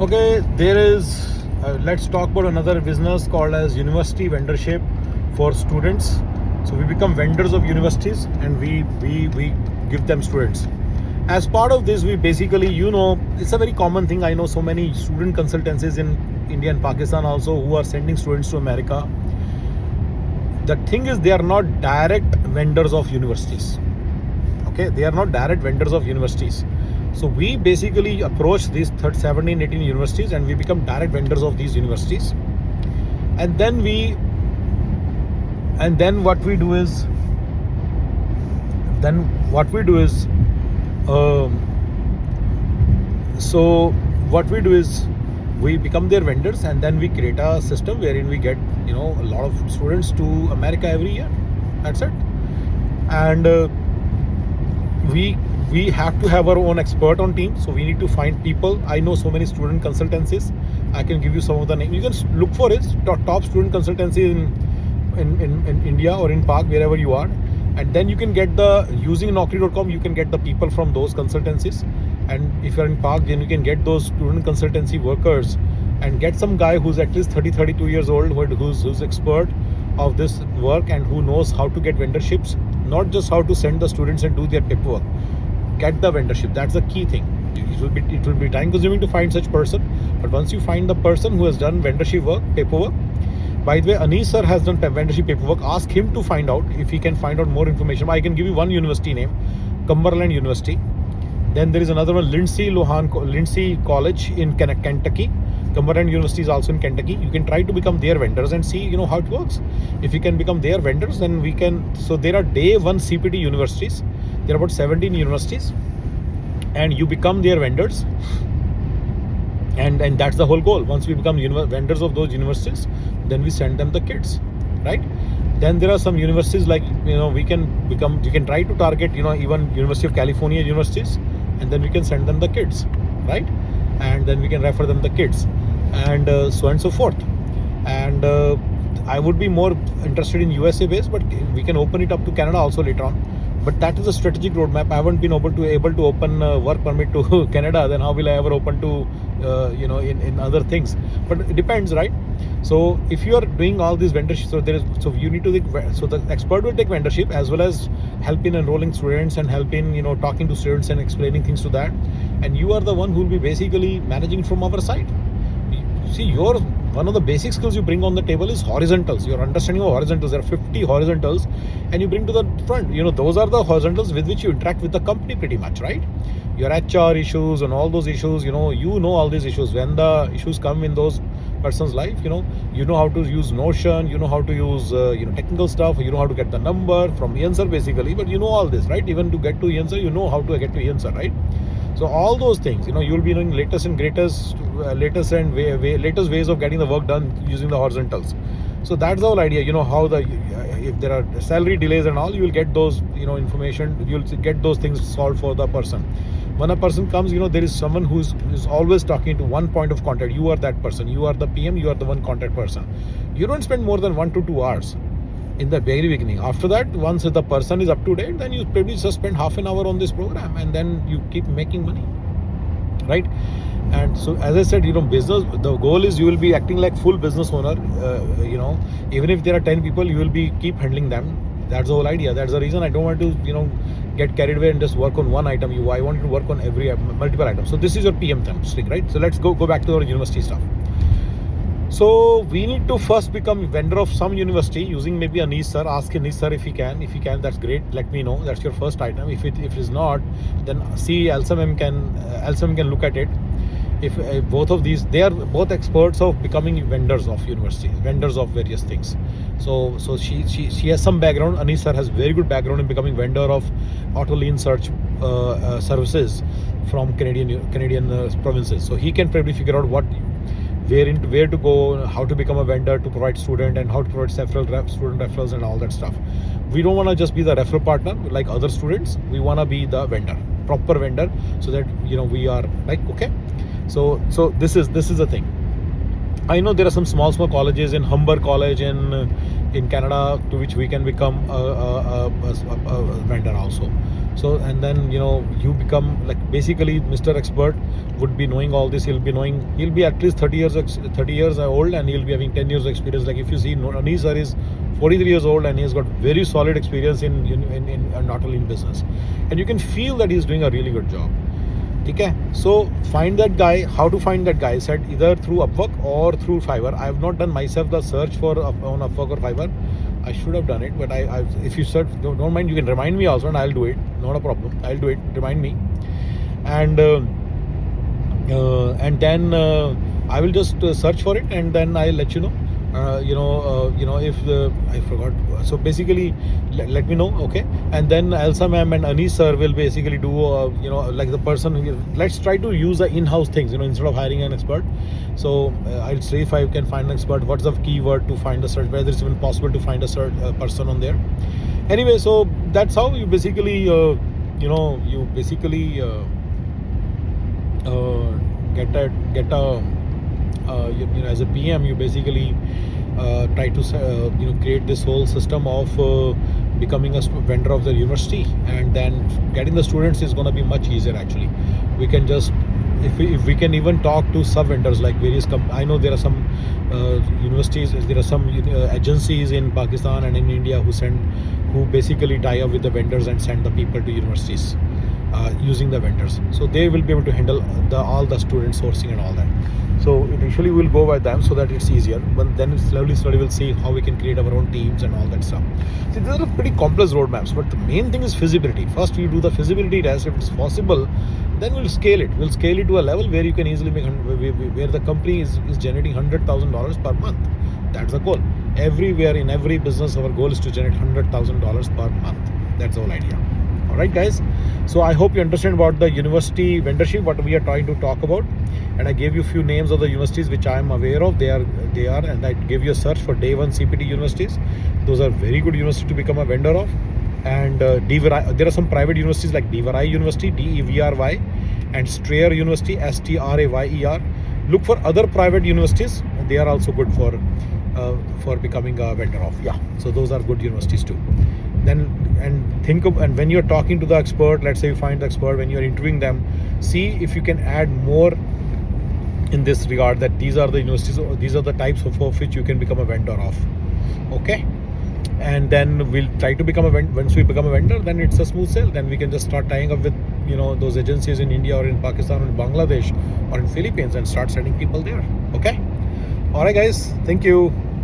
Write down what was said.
Okay, there is. Let's talk about another business called as University Vendorship for students. So we become vendors of universities, and we give them students. As part of this, we basically, it's a very common thing. I know so many student consultancies in India and Pakistan also who are sending students to America. The thing is, they are not direct vendors of universities. Okay, they are not direct vendors of universities. So we basically approach these 17, 18 universities, and we become direct vendors of these universities. And then what we do is, we become their vendors, and then we create a system wherein we get a lot of students to America every year. That's it. And we have to have our own expert on team, so we need to find people. I know so many student consultancies. I can give you some of the names. You can look for it, top student consultancy in India or in Pak, wherever you are. And then you can get using Naukri.com, you can get the people from those consultancies. And if you're in Pak, then you can get those student consultancy workers and get some guy who's at least 32 years old, who's expert of this work and who knows how to get vendorships, not just how to send the students and do their paperwork. Get the vendorship. That's the key thing. It will be time consuming to find such person, but once you find the person who has done vendorship work, paperwork. By the way, Anis sir has done vendorship paperwork. Ask him to find out if he can find out more information. I can give you one university name, Cumberland University. Then there is another one, Lindsay College in Kentucky. Cumberland University is also in Kentucky. You can try to become their vendors and see how it works. If you can become their vendors, then we can. So there are day one CPT universities. There are about 17 universities, and you become their vendors. And that's the whole goal. Once we become vendors of those universities, then we send them the kids, right? Then there are some universities like you can try to target even University of California universities, and then we can send them the kids, right? And then we can refer them the kids, and so on and so forth. And I would be more interested in USA based, but we can open it up to Canada also later on. But that is a strategic roadmap. I haven't been able to open work permit to Canada. Then how will I ever open to in other things? But it depends, right? So if you are doing all these vendorship, so you need to so the expert will take vendorship as well as help in enrolling students and help in talking to students and explaining things to that. And you are the one who will be basically managing from our side. See, one of the basic skills you bring on the table is horizontals. Your understanding of horizontals. There are 50 horizontals, and you bring to the front. Those are the horizontals with which you interact with the company pretty much, right? Your HR issues and all those issues. You know all these issues. When the issues come in those person's life, you know how to use Notion. You know how to use technical stuff. You know how to get the number from answer basically. But you know all this, right? Even to get to answer, you know how to get to answer, right? So all those things, you'll be knowing latest ways of getting the work done using the horizontals. So that's the whole idea. How if there are salary delays and all, you will get those information. You'll get those things solved for the person. When a person comes, there is someone who's always talking to one point of contact. You are that person. You are the PM. You are the one contact person. You don't spend more than 1 to 2 hours in the very beginning. After that, once the person is up to date, then you probably just spend half an hour on this program, and then you keep making money, right? And so, as I said, business, the goal is you will be acting like full business owner. Even if there are 10 people, you will be keep handling them. That's the whole idea. That's the reason I don't want to get carried away and just work on one item. I want to work on multiple items. So this is your PM thing, right? So let's go back to our university stuff. So we need to first become vendor of some university using maybe Anis sir. Ask Anis sir if he can. If he can, that's great. Let me know. That's your first item. If it is not, then see LSM can look at it. If both of these, they are both experts of becoming vendors of universities, vendors of various things. So she has some background. Anis sir has very good background in becoming vendor of auto lean search services from Canadian provinces. So he can probably figure out where to go, how to become a vendor to provide student, and how to provide several student referrals and all that stuff. We don't want to just be the referral partner like other students. We want to be the vendor, proper vendor, so that we are like, okay. So this is the thing. I know there are some small colleges in Humber College in Canada to which we can become a vendor also. So and then you become like basically Mr. Expert would be knowing all this. He'll be at least 30 years old, and he'll be having 10 years of experience. Like if you see Anis sir is 43 years old, and he's got very solid experience in not only in business, and you can feel that he's doing a really good job. Okay, so find that guy. How to find that guy? I said either through Upwork or through Fiverr. I have not done myself the search for on Upwork or Fiverr. I should have done it, but if you search, don't mind. You can remind me also, and I'll do it. Not a problem. I'll do it. Remind me, and then I will just search for it, and then I'll let you know. If I forgot. So basically, let me know, okay? And then Elsa ma'am and Anis sir will basically do, like the person. Let's try to use the in-house things, instead of hiring an expert. So I'll see if I can find an expert. What's the keyword to find a search? Whether it's even possible to find a search person on there. Anyway, so that's how you basically, get a as a PM, you basically try to create this whole system of becoming a vendor of the university, and then getting the students is going to be much easier. Actually, we can just if we can even talk to sub vendors like various I know there are some universities, there are some agencies in Pakistan and in India who basically tie up with the vendors and send the people to universities using the vendors. So they will be able to handle all the student sourcing and all that. So initially we'll go by them so that it's easier, but then slowly we'll see how we can create our own teams and all that stuff. See, these are pretty complex roadmaps, but the main thing is feasibility. First we do the feasibility test. If it's possible, then we'll scale it. We'll scale it to a level where you can easily make where the company is generating $100,000 per month. That's the goal. Everywhere in every business, our goal is to generate $100,000 per month. That's the whole idea. All right, guys. So I hope you understand about the university vendorship, what we are trying to talk about. And I gave you a few names of the universities which I am aware of. They are, and I gave you a search for day one CPT universities. Those are very good universities to become a vendor of. And there are some private universities like Devry University, DEVRY, and Strayer University, STRAYER. Look for other private universities. They are also good for becoming a vendor of. Yeah, so those are good universities too. Then and when you're talking to the expert, let's say you find the expert, when you're interviewing them, see if you can add more in this regard, that these are the universities, these are the types of which you can become a vendor of. Okay, and then we'll try to become a vendor. Once we become a vendor, then it's a smooth sale. Then we can just start tying up with those agencies in India or in Pakistan or in Bangladesh or in Philippines and start sending people there. Okay, all right, guys, thank you.